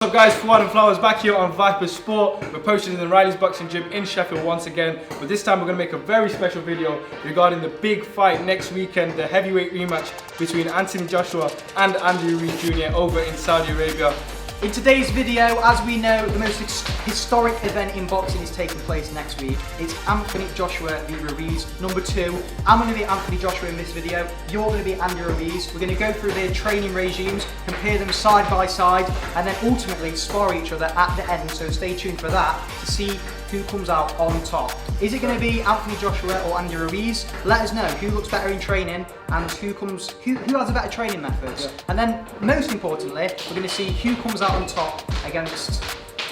What's up guys, Fuad and Flowers back here on Viper Sport. We're posted in the Ruiz boxing gym in Sheffield once again, but this time we're going to make a very special video regarding the big fight next weekend, the heavyweight rematch between Anthony Joshua and Andy Ruiz Jr. over in Saudi Arabia. In today's video, as we know, the most historic event in boxing is taking place next week. It's Anthony Joshua v Ruiz. Number 2, I'm going to be Anthony Joshua in this video. You're going to be Andy Ruiz. We're going to go through their training regimes, compare them side by side, and then ultimately spar each other at the end. So stay tuned for that to see who comes out on top. Is it going to be Anthony Joshua or Andy Ruiz? Let us know who looks better in training and who has a better training methods. Yeah. And then most importantly, we're going to see who comes out on top against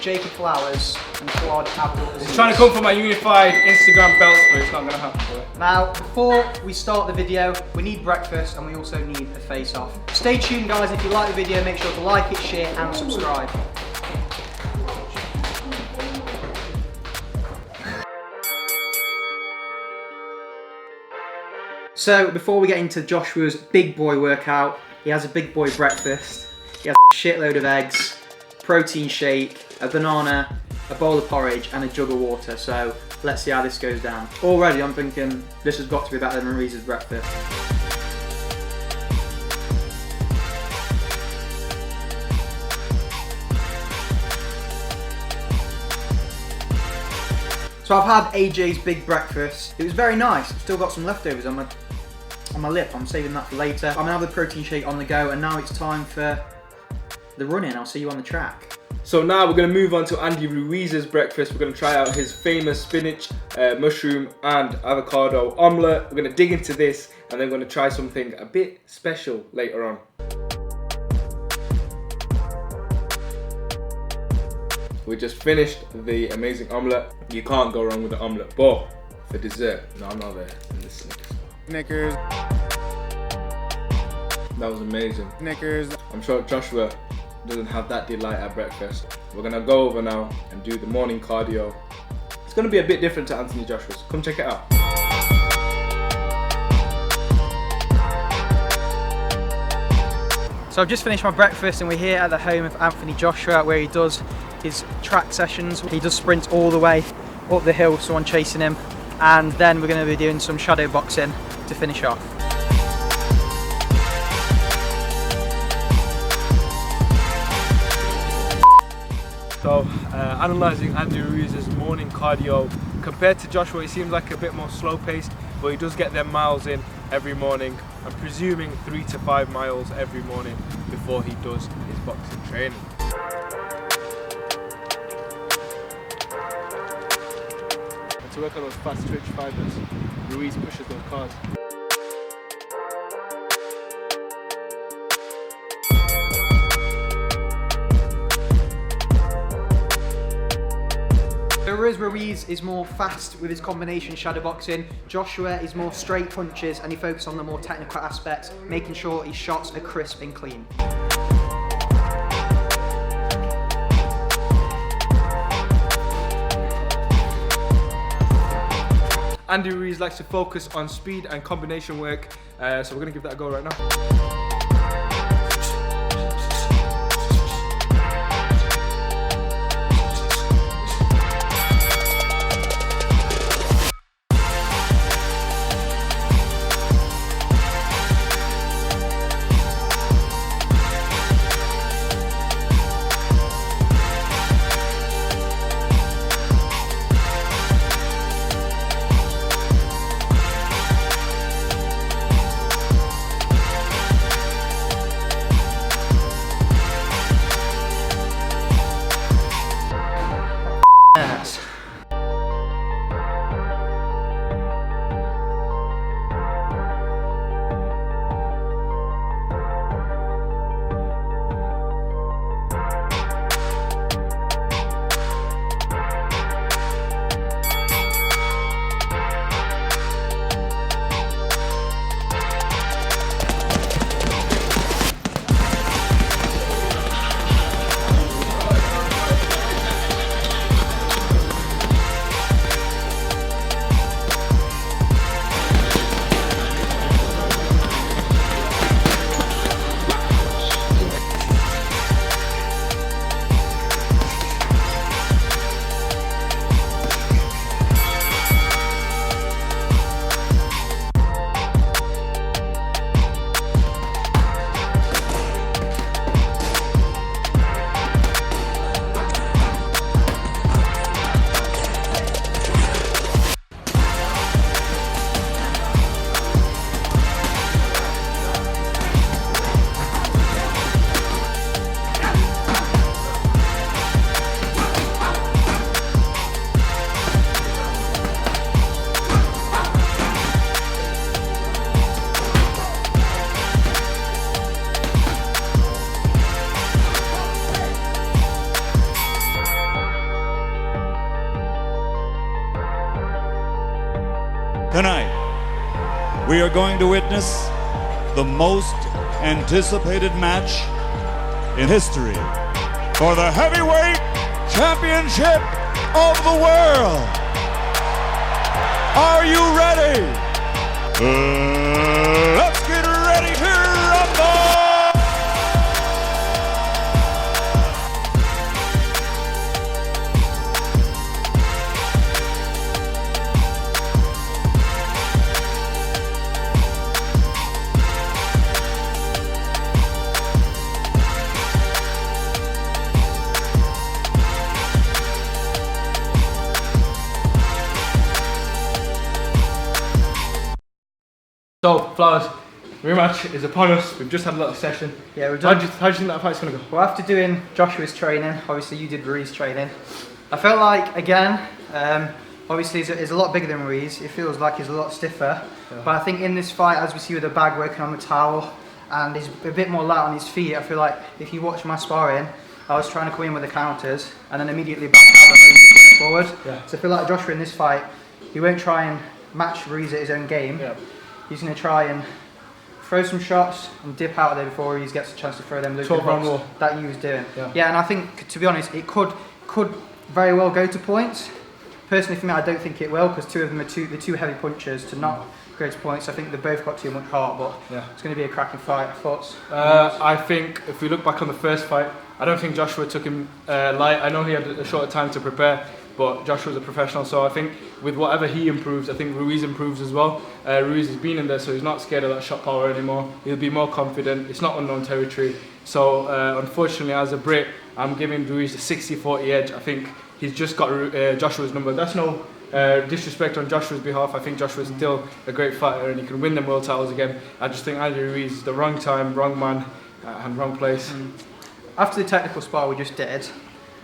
Jacob Flowers and Fuad Abdul. He's trying to come for my unified Instagram belt, but it's not going to happen. Now, before we start the video, we need breakfast and we also need a face-off. Stay tuned guys, if you like the video, make sure to like it, share and subscribe. So, before we get into Joshua's big boy workout, he has a big boy breakfast. He has a shitload of eggs, protein shake, a banana, a bowl of porridge and a jug of water. So, let's see how this goes down. Already I'm thinking this has got to be better than Ruiz's breakfast. So I've had AJ's big breakfast. It was very nice. I've still got some leftovers on my lip. I'm saving that for later. I'm gonna have the protein shake on the go, and now it's time for the run-in. I'll see you on the track. So now we're going to move on to Andy Ruiz's breakfast. We're going to try out his famous spinach, mushroom and avocado omelette. We're going to dig into this and then we're going to try something a bit special later on. We just finished the amazing omelette. You can't go wrong with the omelette, but for dessert, no, I'm not there in the Snickers. That was amazing. Snickers. I'm sure Joshua doesn't have that delight at breakfast. We're gonna go over now and do the morning cardio. It's gonna be a bit different to Anthony Joshua's. Come check it out. So I've just finished my breakfast and we're here at the home of Anthony Joshua where he does his track sessions. He does sprint all the way up the hill, someone chasing him, and then we're going to be doing some shadow boxing to finish off. So, analysing Andy Ruiz's morning cardio. Compared to Joshua, he seems like a bit more slow-paced, but he does get them miles in every morning. I'm presuming 3 to 5 miles every morning before he does his boxing training. And to work on those fast twitch fibers, Ruiz pushes those cars. Whereas Ruiz is more fast with his combination shadow boxing, Joshua is more straight punches and he focuses on the more technical aspects, making sure his shots are crisp and clean. Andy Ruiz likes to focus on speed and combination work, so we're going to give that a go right now. Tonight, we are going to witness the most anticipated match in history for the heavyweight championship of the world. Are you ready? Let's get ready to rumble! So, Flowers, rematch is upon us. We've just had a little session. Yeah, we've done. How do you think that fight's going to go? Well, after doing Joshua's training, obviously you did Ruiz training. I felt like, again, obviously he's a lot bigger than Ruiz. It feels like he's a lot stiffer. Yeah. But I think in this fight, as we see with the bag working on the towel, and he's a bit more light on his feet, I feel like if you watch my sparring, I was trying to come in with the counters and then immediately back out when Ruiz was going forward. Yeah. So I feel like Joshua in this fight, he won't try and match Ruiz at his own game. Yeah. He's going to try and throw some shots and dip out of there before he gets a chance to throw them looping hooks that he was doing. Yeah, and I think, to be honest, it could very well go to points. Personally, for me, I don't think it will, because two of them are the two heavy punchers to not go to points. I think they've both got too much heart, but it's going to be a cracking fight. Thoughts? I think if we look back on the first fight, I don't think Joshua took him light. I know he had a shorter time to prepare, but Joshua's a professional, so I think with whatever he improves, I think Ruiz improves as well. Ruiz has been in there, so he's not scared of that shot power anymore. He'll be more confident. It's not unknown territory. So unfortunately, as a Brit, I'm giving Ruiz a 60-40 edge. I think he's just got Joshua's number. That's no disrespect on Joshua's behalf. I think Joshua's still a great fighter and he can win them world titles again. I just think Andy Ruiz is the wrong time, wrong man, and wrong place. After the technical spar we just did,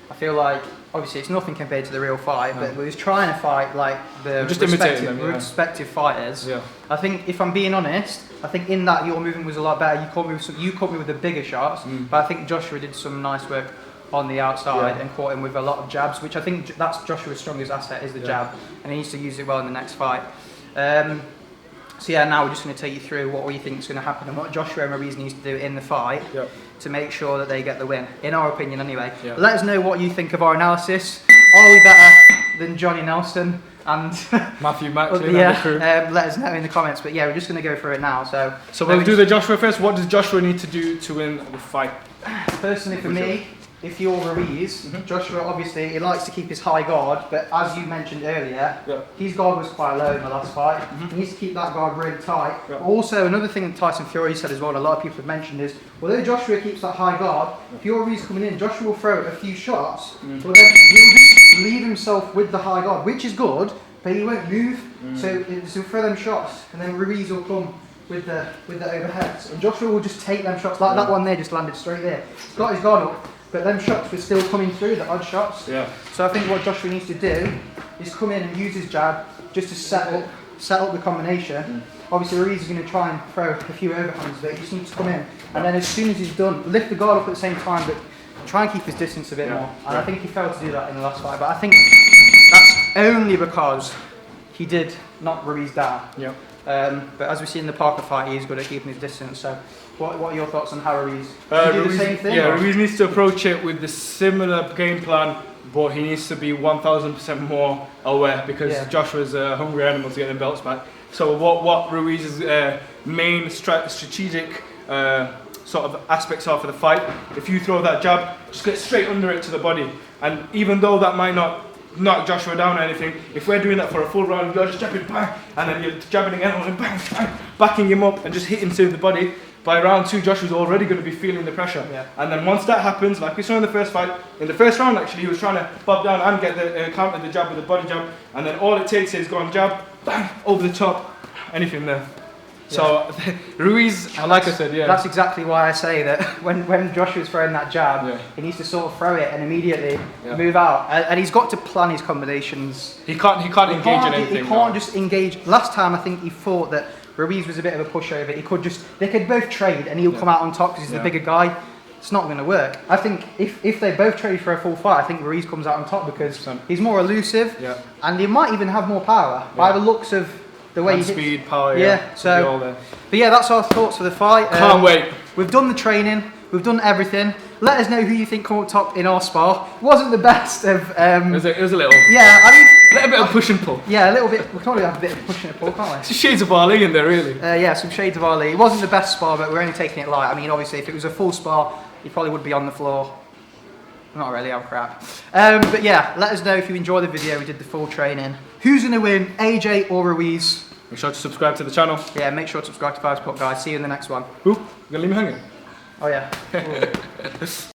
I feel like, obviously it's nothing compared to the real fight, but we was trying to fight like the respective fighters. Yeah. I think, if I'm being honest, I think in that your movement was a lot better. You caught me with the bigger shots, but I think Joshua did some nice work on the outside and caught him with a lot of jabs, which I think that's Joshua's strongest asset, is the jab, and he needs to use it well in the next fight. So yeah, now we're just going to take you through what we think is going to happen and what Joshua and Ruiz needs to do in the fight to make sure that they get the win, in our opinion anyway. Let us know what you think of our analysis. Are we better than Johnny Nelson and Matthew Macklin and the crew? Let us know in the comments. But yeah, we're just going to go through it now. So we'll do the Joshua first. What does Joshua need to do to win the fight? Personally, for me, if you're Ruiz, Joshua obviously he likes to keep his high guard, but as you mentioned earlier, his guard was quite low in the last fight. He needs to keep that guard really tight. Also, another thing that Tyson Fury said as well, and a lot of people have mentioned, is although Joshua keeps that high guard, if you're Ruiz coming in, Joshua will throw a few shots, but then he'll just leave himself with the high guard, which is good, but he won't move. So he'll throw them shots, and then Ruiz will come with the overheads, and Joshua will just take them shots, like that one there just landed straight there. He's got his guard up, but them shots were still coming through, the odd shots. So I think what Joshua needs to do is come in and use his jab just to set up the combination. Obviously Ruiz is going to try and throw a few overhands, but he just needs to come in. And then as soon as he's done, lift the guard up at the same time, but try and keep his distance a bit more. And I think he failed to do that in the last fight. But I think that's only because he did knock Ruiz down. But as we see in the Parker fight, he's good at keeping his distance. So what are your thoughts on how Ruiz do the same thing? Ruiz needs to approach it with the similar game plan, but he needs to be 1000% more aware, because Joshua's a hungry animal to get them belts back. So what Ruiz's main strategic sort of aspects are for the fight, if you throw that jab, just get straight under it to the body. And even though that might not knock Joshua down or anything, if we're doing that for a full round, you're just jabbing, bang, and then you're jabbing again, and bang, bang, backing him up and just hitting to the body. By round 2, Joshua's already going to be feeling the pressure. And then once that happens, like we saw in the first fight, in the first round actually, he was trying to bob down and get the counter the jab with the body jab, and then all it takes is go on jab, bang, over the top, anything there. So Ruiz, like I said, that's exactly why I say that when Joshua's throwing that jab, he needs to sort of throw it and immediately move out. And he's got to plan his combinations. He can't engage in anything. He can't just engage. Last time I think he thought that Ruiz was a bit of a pushover. They could both trade and he'll come out on top because he's the bigger guy. It's not going to work. I think if they both trade for a full fight, I think Ruiz comes out on top because he's more elusive and he might even have more power. By the looks of The way and he hits. speed, power, Yeah, so- it'll be all there. But yeah, that's our thoughts for the fight. Can't wait. We've done the training. We've done everything. Let us know who you think come up top in our spar. Wasn't the best of. It was a little. Yeah, I mean. A little bit of push and pull. Yeah, a little bit. We can only have a bit of push and a pull, can't we? It's shades of Ali in there, really. Yeah, some shades of Ali. It wasn't the best spar, but we're only taking it light. I mean, obviously, if it was a full spar, you probably would be on the floor. Not really, I'm crap. But yeah, let us know if you enjoyed the video. We did the full training. Who's going to win, AJ or Ruiz? Make sure to subscribe to the channel. Yeah, make sure to subscribe to Five Spot, guys. See you in the next one. Ooh, you're gonna leave me hanging? Oh, yeah.